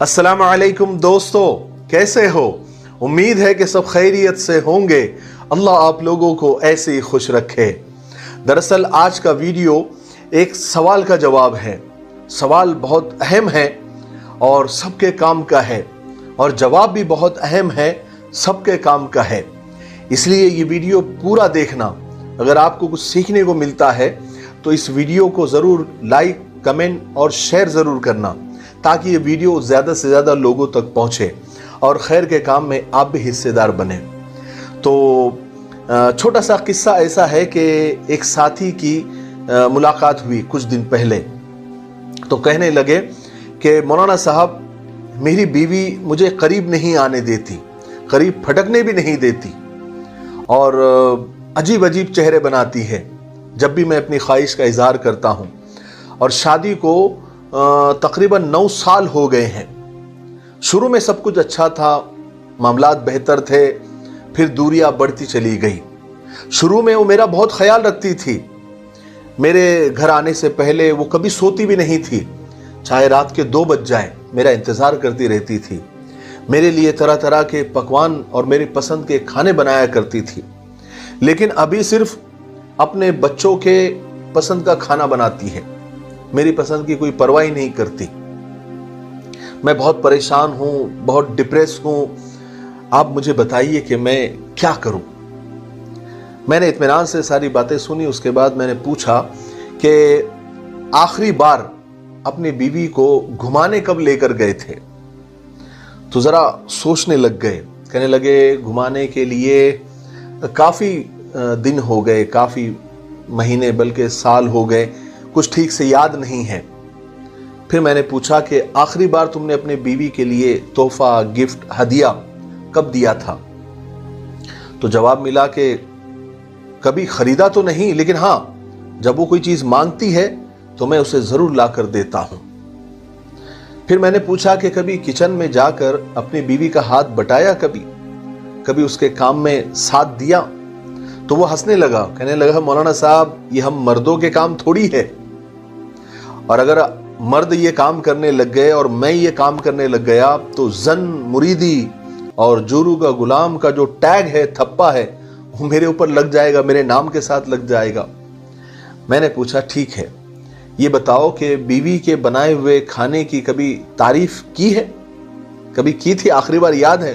अस्सलाम वालेकुम दोस्तों, कैसे हो? उम्मीद है कि सब खैरियत से होंगे। अल्लाह आप लोगों को ऐसे ही खुश रखे। दरअसल आज का वीडियो एक सवाल का जवाब है। सवाल बहुत अहम है और सबके काम का है, और जवाब भी बहुत अहम है, सबके काम का है। इसलिए ये वीडियो पूरा देखना। अगर आपको कुछ सीखने को मिलता है तो इस वीडियो को ज़रूर लाइक, कमेंट और शेयर ज़रूर करना, ताकि ये वीडियो ज़्यादा से ज़्यादा लोगों तक पहुँचे और खैर के काम में आप भी हिस्सेदार बने। तो छोटा सा किस्सा ऐसा है कि एक साथी की मुलाकात हुई कुछ दिन पहले। तो कहने लगे कि मौलाना साहब, मेरी बीवी मुझे करीब नहीं आने देती, करीब फटकने भी नहीं देती, और अजीब अजीब चेहरे बनाती है जब भी मैं अपनी ख्वाहिश का इजहार करता हूँ। और शादी को तकरीबन 9 साल हो गए हैं। शुरू में सब कुछ अच्छा था, मामलात बेहतर थे, फिर दूरियां बढ़ती चली गई। शुरू में वो मेरा बहुत ख्याल रखती थी। मेरे घर आने से पहले वो कभी सोती भी नहीं थी, चाहे रात के 2 बज जाए मेरा इंतज़ार करती रहती थी। मेरे लिए तरह तरह के पकवान और मेरी पसंद के खाने बनाया करती थी। लेकिन अभी सिर्फ अपने बच्चों के पसंद का खाना बनाती है, मेरी पसंद की कोई परवाह ही नहीं करती। मैं बहुत परेशान हूँ, बहुत डिप्रेस हूँ। आप मुझे बताइए कि मैं क्या करूँ। मैंने इत्मीनान से सारी बातें सुनी। उसके बाद मैंने पूछा कि आखिरी बार अपनी बीवी को घुमाने कब लेकर गए थे। तो ज़रा सोचने लग गए। कहने लगे घुमाने के लिए काफ़ी दिन हो गए, काफ़ी महीने बल्कि साल हो गए, कुछ ठीक से याद नहीं है। फिर मैंने पूछा कि आखिरी बार तुमने अपने बीवी के लिए तोहफा, गिफ्ट, हदिया कब दिया था। तो जवाब मिला कि कभी खरीदा तो नहीं, लेकिन हाँ, जब वो कोई चीज़ मांगती है तो मैं उसे ज़रूर ला कर देता हूँ। फिर मैंने पूछा कि कभी किचन में जाकर अपनी बीवी का हाथ बटाया, कभी उसके काम में साथ दिया। तो वो हंसने लगा, कहने लगा मौलाना साहब, ये हम मर्दों के काम थोड़ी है, और अगर मर्द ये काम करने लग गए और मैं ये काम करने लग गया तो जन, मुरीदी और जोरू का गुलाम का जो टैग है, थप्पा है, वो मेरे ऊपर लग जाएगा, मेरे नाम के साथ लग जाएगा। मैंने पूछा ठीक है, ये बताओ कि बीवी के बनाए हुए खाने की कभी तारीफ की है, कभी की थी, आखिरी बार याद है।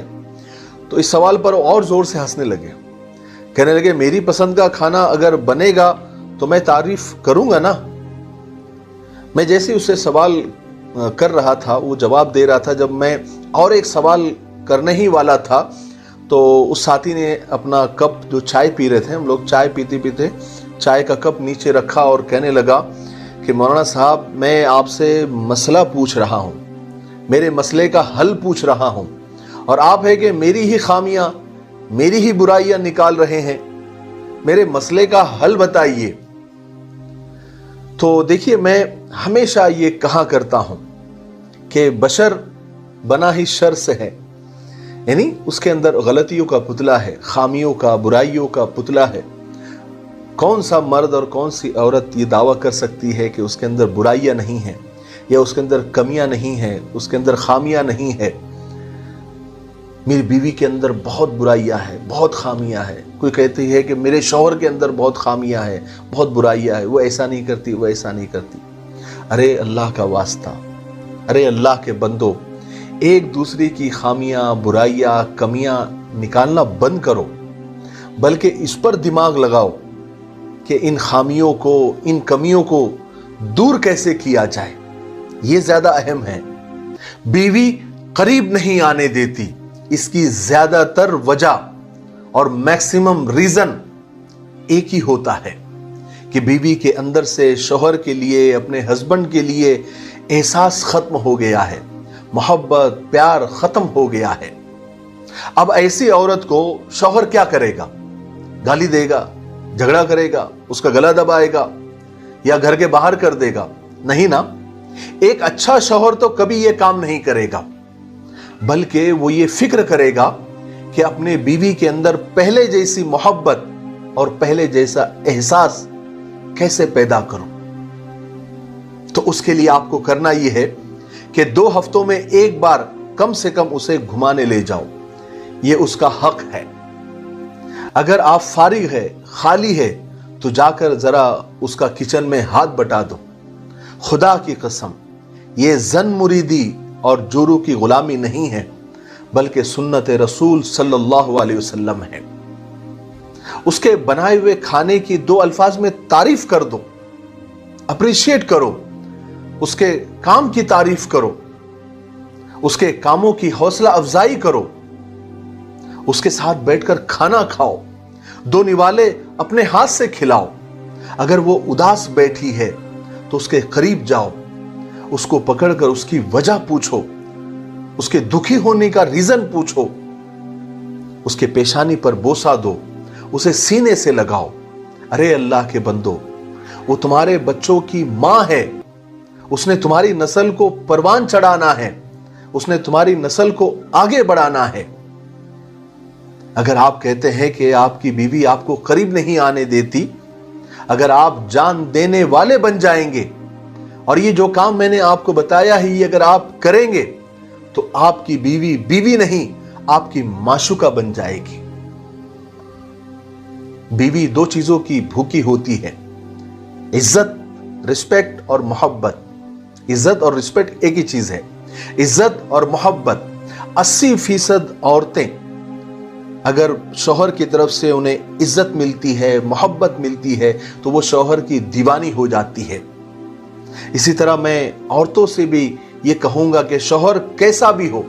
तो इस सवाल पर और जोर से हंसने लगे। कहने लगे मेरी पसंद का खाना अगर बनेगा तो मैं तारीफ करूंगा ना। मैं जैसे उससे सवाल कर रहा था, वो जवाब दे रहा था, जब मैं और एक सवाल करने ही वाला था तो उस साथी ने अपना कप, जो चाय पी रहे थे, हम लोग चाय पीते पीते चाय का कप नीचे रखा और कहने लगा कि मौलाना साहब, मैं आपसे मसला पूछ रहा हूँ, मेरे मसले का हल पूछ रहा हूँ, और आप है कि मेरी ही खामियां, मेरी ही बुराइयां निकाल रहे हैं। मेरे मसले का हल बताइए। तो देखिए, मैं हमेशा ये कहा करता हूं कि बशर बना ही शर से है, यानी उसके अंदर गलतियों का पुतला है, खामियों का, बुराइयों का पुतला है। कौन सा मर्द और कौन सी औरत ये दावा कर सकती है कि उसके अंदर बुराइयां नहीं है, या उसके अंदर कमियां नहीं है, उसके अंदर खामियां नहीं है। मेरी बीवी के अंदर बहुत बुराइयां है, बहुत खामियां है। कोई कहती है कि मेरे शौहर के अंदर बहुत खामियां है, बहुत बुराइयां है, वो ऐसा नहीं करती, वो ऐसा नहीं करती। अरे अल्लाह का वास्ता, अरे अल्लाह के बंदो, एक दूसरे की खामियां, बुराइयां, कमियां निकालना बंद करो, बल्कि इस पर दिमाग लगाओ कि इन खामियों को, इन कमियों को दूर कैसे किया जाए। ये ज्यादा अहम है। बीवी करीब नहीं आने देती, इसकी ज्यादातर वजह और मैक्सिमम रीजन एक ही होता है कि बीवी के अंदर से शौहर के लिए, अपने हस्बैंड के लिए एहसास खत्म हो गया है, मोहब्बत, प्यार खत्म हो गया है। अब ऐसी औरत को शौहर क्या करेगा? गाली देगा, झगड़ा करेगा, उसका गला दबाएगा, या घर के बाहर कर देगा? नहीं ना। एक अच्छा शौहर तो कभी यह काम नहीं करेगा, बल्कि वो ये फिक्र करेगा कि अपने बीवी के अंदर पहले जैसी मोहब्बत और पहले जैसा एहसास कैसे पैदा करूं। तो उसके लिए आपको करना यह है کہ 2 ہفتوں میں ایک بار کم سے کم اسے گھمانے لے جاؤ، یہ اس کا حق ہے۔ اگر آپ فارغ ہے، خالی ہے، تو جا کر ذرا اس کا کچن میں ہاتھ بٹا دو۔ خدا کی قسم یہ زن مریدی اور جورو کی غلامی نہیں ہے، بلکہ سنت رسول صلی اللہ علیہ وسلم ہے۔ اس کے بنائے ہوئے کھانے کی 2 الفاظ میں تعریف کر دو، اپریشیٹ کرو، اس کے کام کی تعریف کرو، اس کے کاموں کی حوصلہ افزائی کرو، اس کے ساتھ بیٹھ کر کھانا کھاؤ، 2 نوالے اپنے ہاتھ سے کھلاؤ۔ اگر وہ اداس بیٹھی ہے تو اس کے قریب جاؤ، اس کو پکڑ کر اس کی وجہ پوچھو، اس کے دکھی ہونے کا ریزن پوچھو، اس کے پیشانی پر بوسہ دو، اسے سینے سے لگاؤ۔ ارے اللہ کے بندو، وہ تمہارے بچوں کی ماں ہے، اس نے تمہاری نسل کو پروان چڑھانا ہے، اس نے تمہاری نسل کو آگے بڑھانا ہے۔ اگر آپ کہتے ہیں کہ آپ کی بیوی آپ کو قریب نہیں آنے دیتی، اگر آپ جان دینے والے بن جائیں گے اور یہ جو کام میں نے آپ کو بتایا ہے یہ اگر آپ کریں گے تو آپ کی بیوی بیوی نہیں، آپ کی معشوقہ بن جائے گی۔ بیوی 2 چیزوں کی بھوکی ہوتی ہے، عزت، رسپیکٹ اور محبت۔ عزت اور رسپیکٹ ایک ہی چیز ہے۔ عزت اور محبت 80% عورتیں اگر شوہر کی طرف سے انہیں عزت ملتی ہے، محبت ملتی ہے، تو وہ شوہر کی دیوانی ہو جاتی ہے۔ اسی طرح میں عورتوں سے بھی یہ کہوں گا کہ شوہر کیسا بھی ہو،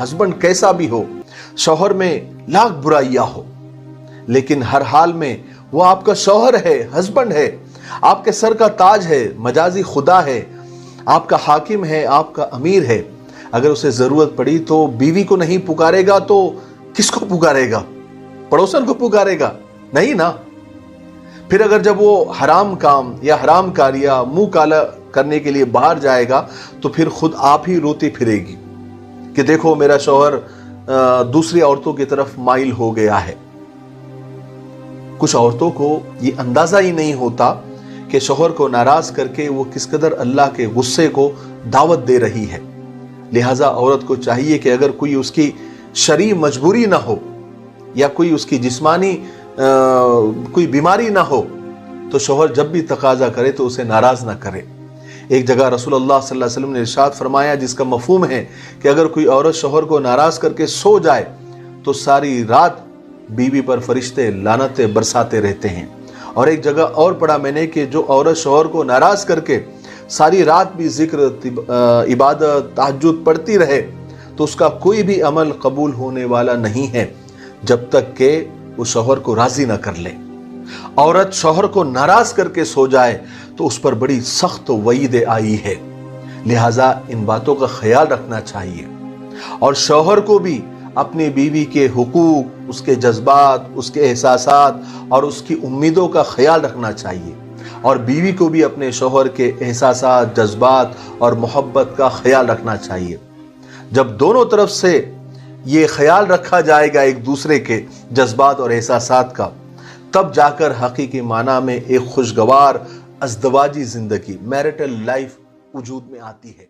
ہسبینڈ کیسا بھی ہو، شوہر میں لاکھ برائیاں ہو، لیکن ہر حال میں وہ آپ کا شوہر ہے، ہسبینڈ ہے، آپ کے سر کا تاج ہے، مجازی خدا ہے، آپ کا حاکم ہے، آپ کا امیر ہے۔ اگر اسے ضرورت پڑی تو بیوی کو نہیں پکارے گا تو کس کو پکارے گا؟ پڑوسن کو پکارے گا؟ نہیں نا۔ پھر اگر جب وہ حرام کام یا حرام کاریاں منہ کالا کرنے کے لیے باہر جائے گا تو پھر خود آپ ہی روتی پھرے گی کہ دیکھو میرا شوہر دوسری عورتوں کی طرف مائل ہو گیا ہے۔ کچھ عورتوں کو یہ اندازہ ہی نہیں ہوتا کہ شوہر کو ناراض کر کے وہ کس قدر اللہ کے غصے کو دعوت دے رہی ہے۔ لہٰذا عورت کو چاہیے کہ اگر کوئی اس کی شرعی مجبوری نہ ہو یا کوئی اس کی جسمانی کوئی بیماری نہ ہو تو شوہر جب بھی تقاضا کرے تو اسے ناراض نہ کرے۔ ایک جگہ رسول اللہ صلی اللہ علیہ وسلم نے ارشاد فرمایا جس کا مفہوم ہے کہ اگر کوئی عورت شوہر کو ناراض کر کے سو جائے تو ساری رات بیوی پر فرشتے لعنتیں برساتے رہتے ہیں۔ اور ایک جگہ اور پڑھا میں نے کہ جو عورت شوہر کو ناراض کر کے ساری رات بھی ذکر، عبادت، تہجد پڑھتی رہے تو اس کا کوئی بھی عمل قبول ہونے والا نہیں ہے جب تک کہ وہ شوہر کو راضی نہ کر لے۔ عورت شوہر کو ناراض کر کے سو جائے تو اس پر بڑی سخت وعید آئی ہے، لہٰذا ان باتوں کا خیال رکھنا چاہیے۔ اور شوہر کو بھی اپنی بیوی کے حقوق، اس کے جذبات، اس کے احساسات اور اس کی امیدوں کا خیال رکھنا چاہیے، اور بیوی کو بھی اپنے شوہر کے احساسات، جذبات اور محبت کا خیال رکھنا چاہیے۔ جب دونوں طرف سے یہ خیال رکھا جائے گا ایک دوسرے کے جذبات اور احساسات کا، تب جا کر حقیقی معنی میں ایک خوشگوار ازدواجی زندگی، میرٹل لائف وجود میں آتی ہے۔